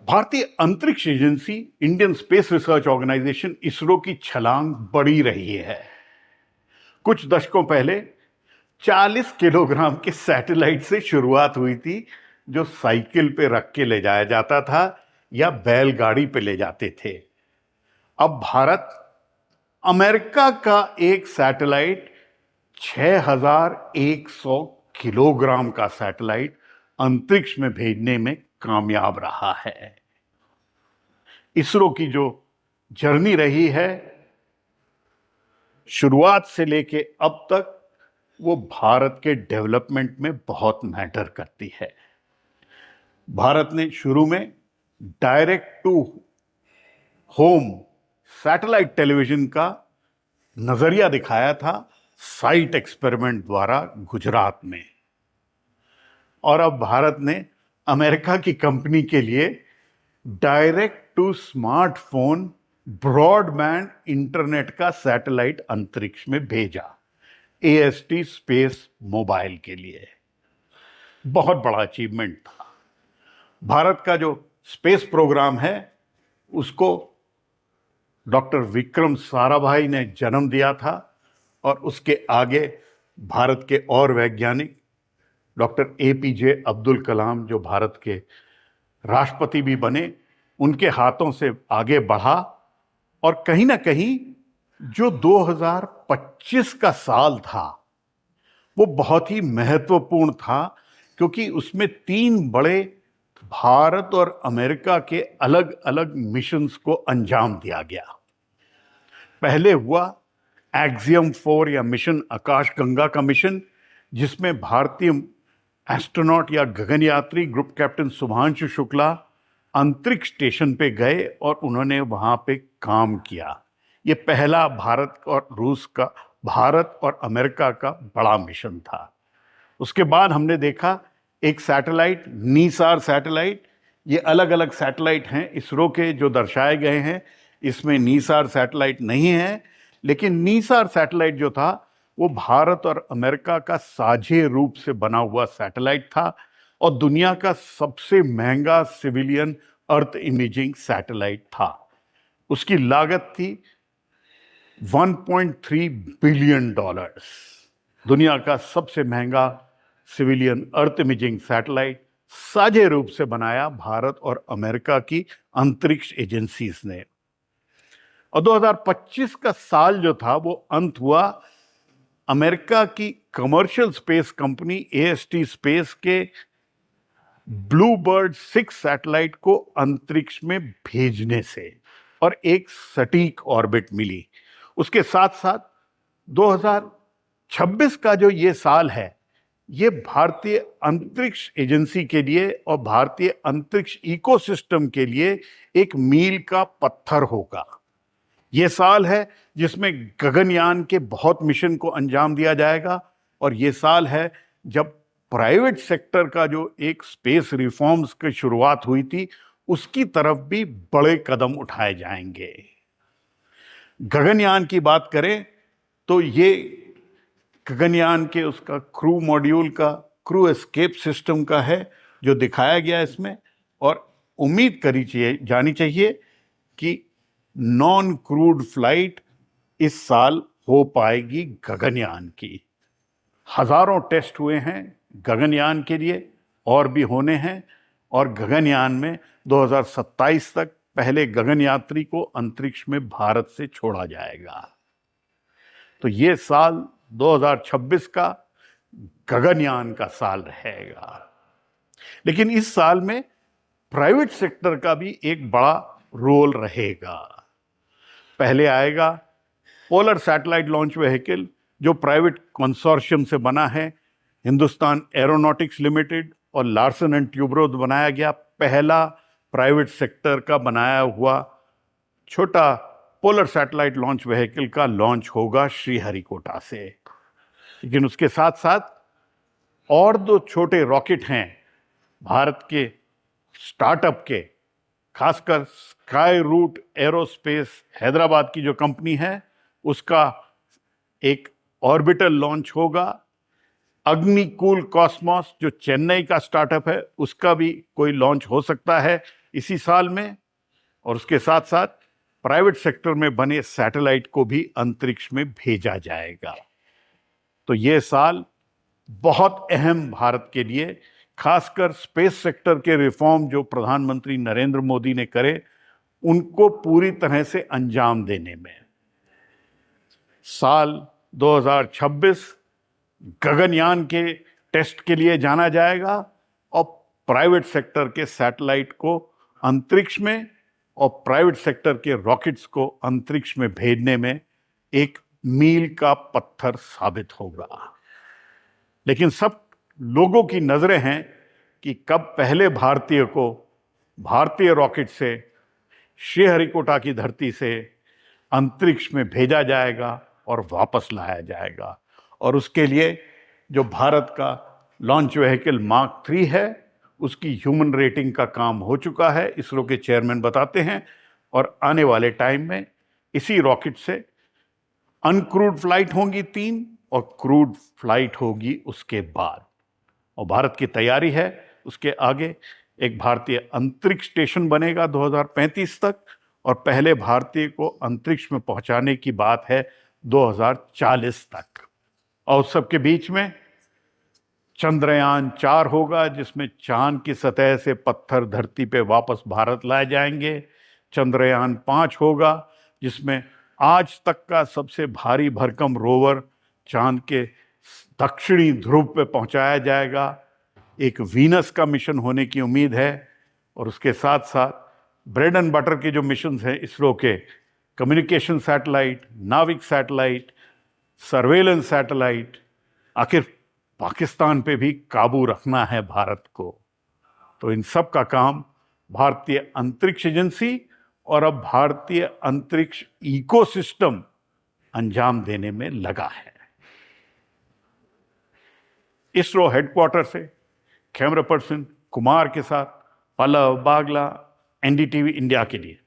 भारतीय अंतरिक्ष agency Indian space research organisation ISRO की छलांग बढ़ी रही है। कुछ दशकों पहले 40 किलोग्राम के सैटेलाइट से शुरुआत हुई थी, जो साइकिल पे रख के ले जाया जाता था या बैलगाड़ी पे ले जाते थे। अब भारत अमेरिका का एक सैटेलाइट 6100 किलोग्राम का सैटेलाइट अंतरिक्ष में भेजने में कामयाब रहा है। इसरो की जो जर्नी रही है शुरुआत से लेके अब तक, वो भारत के डेवलपमेंट में बहुत मैटर करती है। भारत ने शुरू में direct to home satellite television का नजरिया दिखाया था साइट एक्सपेरिमेंट द्वारा गुजरात में, और अब भारत ने अमेरिका की कंपनी के लिए direct to smartphone broadband internet का सैटेलाइट अंतरिक्ष में भेजा, AST स्पेस मोबाइल के लिए। बहुत बड़ा अचीवमेंट था। भारत का जो स्पेस प्रोग्राम है उसको डॉक्टर विक्रम साराभाई ने जन्म दिया था, और उसके आगे भारत के और वैज्ञानिक डॉक्टर APJ अब्दुल कलाम, जो भारत के राष्ट्रपति भी बने, उनके हाथों से आगे बढ़ा। और कहीं ना कहीं जो 2025 का साल था वो बहुत ही महत्वपूर्ण था, क्योंकि उसमें 3 बड़े भारत और अमेरिका के अलग अलग मिशंस को अंजाम दिया गया। पहले हुआ एक्सियम 4 या मिशन आकाशगंगा का मिशन, जिसमें भारतीय एस्ट्रोनॉट या गगनयात्री ग्रुप कैप्टन शुभांशु शुक्ला अंतरिक्ष स्टेशन पे गए और उन्होंने वहां पे काम किया। ये पहला भारत और अमेरिका का बड़ा मिशन था। उसके बाद हमने देखा एक सैटेलाइट, नीसार सैटेलाइट। ये अलग अलग सैटेलाइट हैं इसरो के जो दर्शाए गए हैं, इसमें नीसार सैटेलाइट नहीं है, लेकिन नीसार सैटेलाइट जो था वो भारत और अमेरिका का साझे रूप से बना हुआ सैटेलाइट था, और दुनिया का सबसे महंगा सिविलियन अर्थ इमेजिंग सैटेलाइट था। उसकी लागत थी $1.3 बिलियन। दुनिया का सबसे महंगा सिविलियन अर्थ इमेजिंग सैटेलाइट साझे रूप से बनाया भारत और अमेरिका की अंतरिक्ष एजेंसीज ने। और 2025 का साल जो था वो अंत हुआ अमेरिका की commercial space company AST space के ब्लूबर्ड 6 सैटेलाइट को अंतरिक्ष में भेजने से, और एक सटीक ऑर्बिट मिली। उसके साथ साथ 2026 का जो ये साल है, ये भारतीय अंतरिक्ष एजेंसी के लिए और भारतीय अंतरिक्ष इकोसिस्टम के लिए एक मील का पत्थर होगा। ये साल है जिसमें गगनयान के बहुत मिशन को अंजाम दिया जाएगा, और ये साल है जब प्राइवेट सेक्टर का जो एक स्पेस रिफॉर्म्स की शुरुआत हुई थी, उसकी तरफ भी बड़े कदम उठाए जाएंगे। गगनयान की बात करें तो ये गगनयान के उसका क्रू मॉड्यूल का क्रू एस्केप सिस्टम का है जो दिखाया गया इसमें, और उम्मीद करी जानी चाहिए कि नॉन क्रूड फ्लाइट इस साल हो पाएगी गगनयान की। हजारों टेस्ट हुए हैं गगनयान के लिए, और भी होने हैं, और गगनयान में 2027 तक पहले गगनयात्री को अंतरिक्ष में भारत से छोड़ा जाएगा। तो ये साल 2026 का गगनयान का साल रहेगा। लेकिन इस साल में प्राइवेट सेक्टर का भी एक बड़ा रोल रहेगा। पहले आएगा पोलर सैटेलाइट लॉन्च व्हीकल, जो प्राइवेट कंसोर्शियम से बना है। हिंदुस्तान एरोनॉटिक्स लिमिटेड और लार्सन एंड ट्यूब्रो बनाया गया पहला प्राइवेट सेक्टर का बनाया हुआ छोटा पोलर सैटेलाइट लॉन्च व्हीकल का लॉन्च होगा श्रीहरिकोटा से। लेकिन उसके साथ साथ और 2 छोटे रॉकेट हैं भारत के स्टार्टअप के, खासकर स्काई रूट एरोस्पेस हैदराबाद की जो कंपनी है, उसका एक ऑर्बिटल लॉन्च होगा। अग्निकूल कॉस्मोस जो चेन्नई का स्टार्टअप है, उसका भी कोई लॉन्च हो सकता है। इसी साल में, और उसके साथ साथ प्राइवेट सेक्टर में बने सैटेलाइट को भी अंतरिक्ष में भेजा जाएगा। तो ये साल बहुत अहम भारत के लिए, खासकर स्पेस सेक्टर के रिफॉर्म जो प्रधानमंत्री नरेंद्र मोदी ने करे, उनको पूरी तरह से अंजाम देने में। साल 2026 गगनयान के टेस्ट के लिए जाना जाएगा और प्राइवेट सेक्टर के सैटेलाइट को अंतरिक्ष में और प्राइवेट सेक्टर के रॉकेट्स को अंतरिक्ष में भेजने में एक मील का पत्थर साबित होगा। लेकिन सब लोगों की नजरें हैं कि कब पहले भारतीय को भारतीय रॉकेट से श्रीहरिकोटा की धरती से अंतरिक्ष में भेजा जाएगा और वापस लाया जाएगा। और उसके लिए जो भारत का लॉन्च व्हीकल मार्क 3 है, उसकी ह्यूमन रेटिंग का काम हो चुका है, इसरो के चेयरमैन बताते हैं। और आने वाले टाइम में इसी रॉकेट से अनक्रूड फ्लाइट होंगी 3 और क्रूड फ्लाइट होगी उसके बाद। और भारत की तैयारी है उसके आगे एक भारतीय अंतरिक्ष स्टेशन बनेगा 2035 तक, और पहले भारतीय को अंतरिक्ष में पहुंचाने की बात है 2040 तक। और सबके बीच में चंद्रयान 4 होगा, जिसमें चांद की सतह से पत्थर धरती पे वापस भारत लाए जाएंगे। चंद्रयान 5 होगा, जिसमें आज तक का सबसे भारी भरकम रोवर चांद के दक्षिणी ध्रुव पे पहुंचाया जाएगा। एक वीनस का मिशन होने की उम्मीद है। और उसके साथ साथ ब्रेड एंड बटर के जो मिशन हैं इसरो के, कम्युनिकेशन सैटेलाइट, नाविक सैटेलाइट, सर्वेलेंस सैटेलाइट, आखिर पाकिस्तान पे भी काबू रखना है भारत को। तो इन सब का काम भारतीय अंतरिक्ष एजेंसी और अब भारतीय अंतरिक्ष इकोसिस्टम अंजाम देने में लगा है। इसरो हेडक्वार्टर से कैमरा पर्सन कुमार के साथ पल्लव बागला, एनडीटीवी इंडिया के लिए।